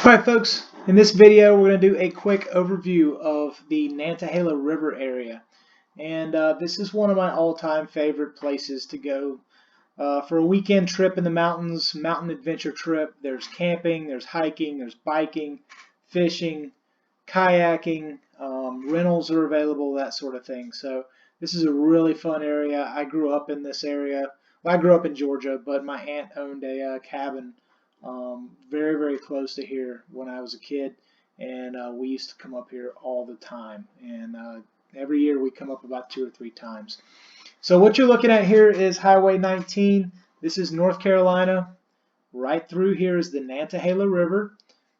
Alright folks, in this video we're going to do a quick overview of the Nantahala River area. And this is one of my all-time favorite places to go for a weekend trip in the mountains, mountain adventure trip. There's camping, there's hiking, there's biking, fishing, kayaking, rentals are available, that sort of thing. So this is a really fun area. I grew up in this area. Well, I grew up in Georgia, but my aunt owned a cabin very, very close to here when I was a kid, and we used to come up here all the time. And every year we come up about 2 or 3 times. So what you're looking at here is Highway 19. This is North Carolina. Right through here is the Nantahala River.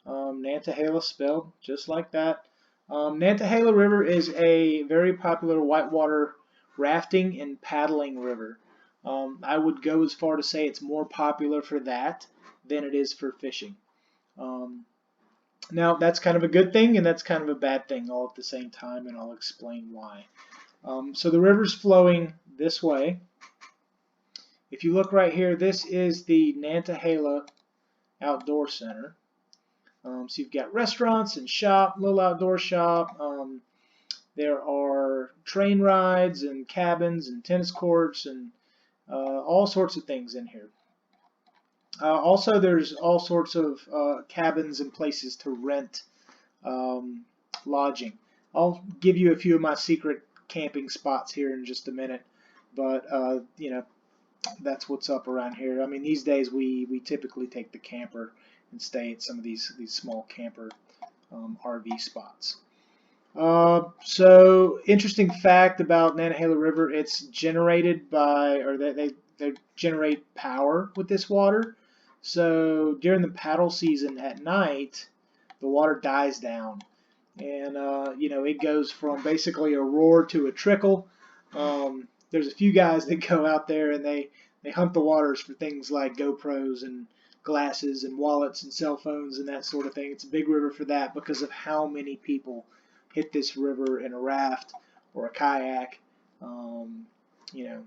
Nantahala spelled just like that. Nantahala River is a very popular whitewater rafting and paddling river. I would go as far to say it's more popular for that than it is for fishing. Now that's kind of a good thing and that's kind of a bad thing all at the same time, and I'll explain why. So the river's flowing this way. If you look right here, this is the Nantahala Outdoor Center. So you've got restaurants and shop, little outdoor shop. There are train rides and cabins and tennis courts and all sorts of things in here. Also, there's all sorts of cabins and places to rent lodging. I'll give you a few of my secret camping spots here in just a minute, but you know, that's what's up around here. I mean, these days we typically take the camper and stay at some of these small camper RV spots. So interesting fact about Nantahala River: it's generated by, or they generate power with this water. So during the paddle season at night, the water dies down, and you know, it goes from basically a roar to a trickle. There's a few guys that go out there and they hunt the waters for things like GoPros and glasses and wallets and cell phones and that sort of thing. It's a big river for that because of how many people hit this river in a raft or a kayak, you know,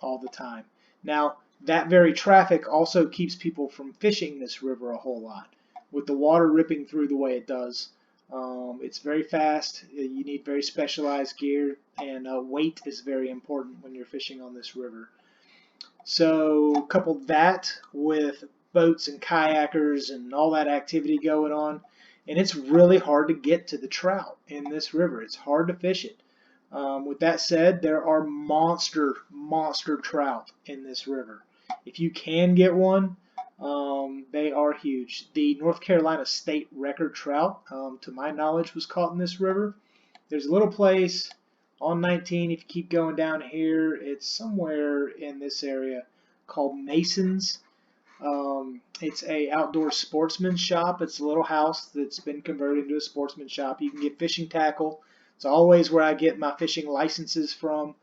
all the time. Now, that very traffic also keeps people from fishing this river a whole lot. With the water ripping through the way it does, it's very fast. You need very specialized gear, and weight is very important when you're fishing on this river. So couple that with boats and kayakers and all that activity going on, and it's really hard to get to the trout in this river. It's hard to fish it. With that said, there are monster trout in this river. If you can get one, they are huge. The North Carolina state record trout, to my knowledge, was caught in this river. There's a little place on 19, if you keep going down here, it's somewhere in this area, called Mason's. It's a outdoor sportsman shop. It's a little house that's been converted into a sportsman shop. You can get fishing tackle. It's always where I get my fishing licenses from.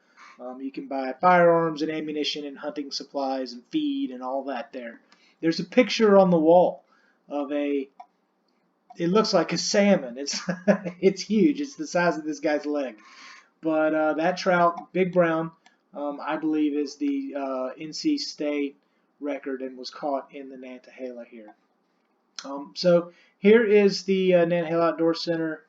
You can buy firearms and ammunition and hunting supplies and feed and all that there. There's a picture on the wall of it looks like a salmon. It's it's huge. It's the size of this guy's leg. But that trout, big brown, I believe is the NC State record and was caught in the Nantahala here. So here is the Nantahala Outdoor Center.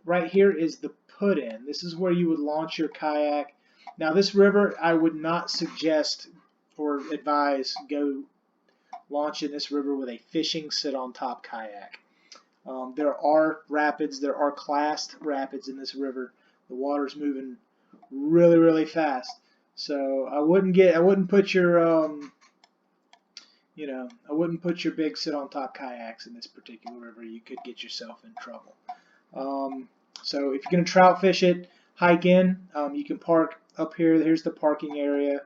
Right here is the put-in. This is where you would launch your kayak. Now this river, I would not suggest or advise go launch in this river with a fishing sit-on-top kayak. There are rapids, there are classed rapids in this river. The water's moving really, really fast. So I wouldn't put your you know, I wouldn't put your big sit-on-top kayaks in this particular river. You could get yourself in trouble. So if you're going to trout fish it, hike in. You can park up here. Here's the parking area.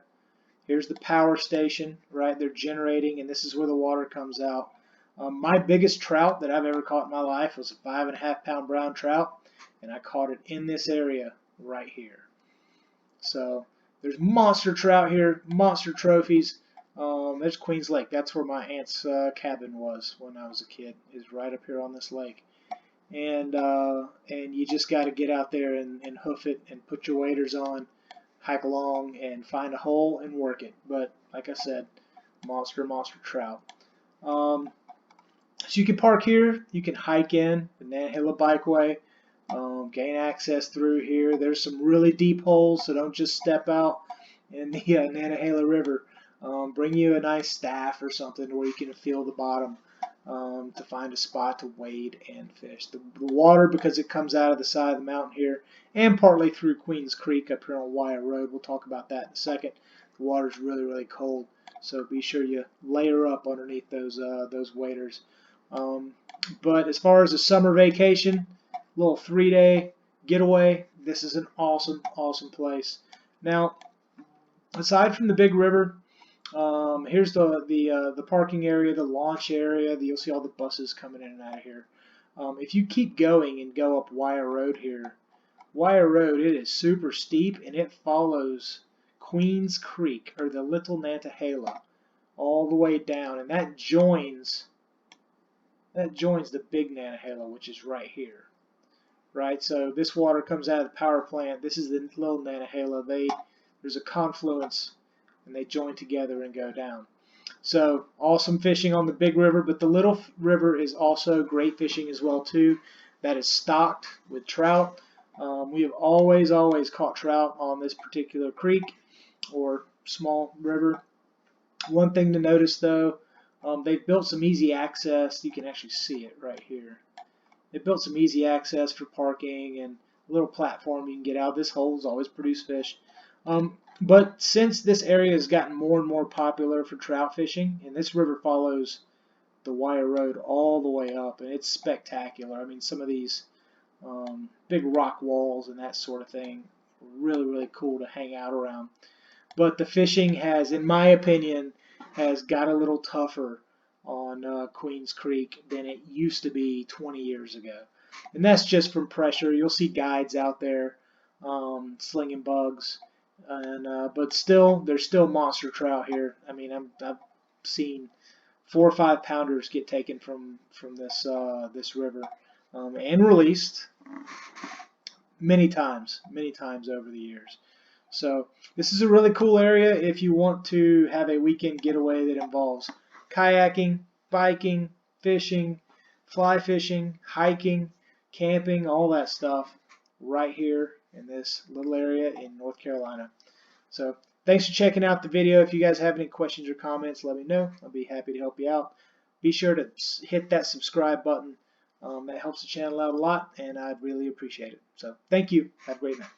Here's the power station, right? They're generating, and this is where the water comes out. My biggest trout that I've ever caught in my life was a 5.5-pound brown trout, and I caught it in this area right here. So there's monster trout here, monster trophies. There's Queens Lake. That's where my aunt's cabin was when I was a kid, is right up here on this lake. And you just got to get out there and hoof it and put your waders on, hike along and find a hole and work it. But like I said, monster trout. So you can park here, you can hike in the Nantahala Bikeway, gain access through here. There's some really deep holes, so don't just step out in the Nantahala River. Bring you a nice staff or something where you can feel the bottom to find a spot to wade and fish. The water, because it comes out of the side of the mountain here and partly through Queens Creek up here on Wyatt Road, we'll talk about that in a second. The water's really, really cold, so be sure you layer up underneath those waders. But as far as a summer vacation, little 3-day getaway, this is an awesome, awesome place. Now, aside from the big river, here's the parking area, the launch area. You'll see all the buses coming in and out of here. If you keep going and go up Wyatt Road here, Wyatt Road, it is super steep and it follows Queens Creek, or the Little Nantahala, all the way down, and that joins the big Nantahala, which is right here. Right, so this water comes out of the power plant. This is the Little Nantahala. There's a confluence, and they join together and go down. So awesome fishing on the big river, but the little river is also great fishing as well too. That is stocked with trout. We have always caught trout on this particular creek or small river. One thing to notice though, they've built some easy access. You can actually see it right here. They built some easy access for parking and a little platform you can get out. This hole has always produced fish. But since this area has gotten more and more popular for trout fishing, and this river follows the Wyatt Road all the way up, and it's spectacular. I mean, some of these big rock walls and that sort of thing, really, really cool to hang out around. But the fishing has, in my opinion, has got a little tougher on Queens Creek than it used to be 20 years ago. And that's just from pressure. You'll see guides out there slinging bugs, but still, there's still monster trout here. I mean, I've seen 4 or 5 pounders get taken from this river and released many times over the years. So this is a really cool area if you want to have a weekend getaway that involves kayaking, biking, fishing, fly fishing, hiking, camping, all that stuff right here in this little area in North Carolina. So thanks for checking out the video. If you guys have any questions or comments, let me know. I'll be happy to help you out. Be sure to hit that subscribe button. That helps the channel out a lot, and I'd really appreciate it. So thank you. Have a great night.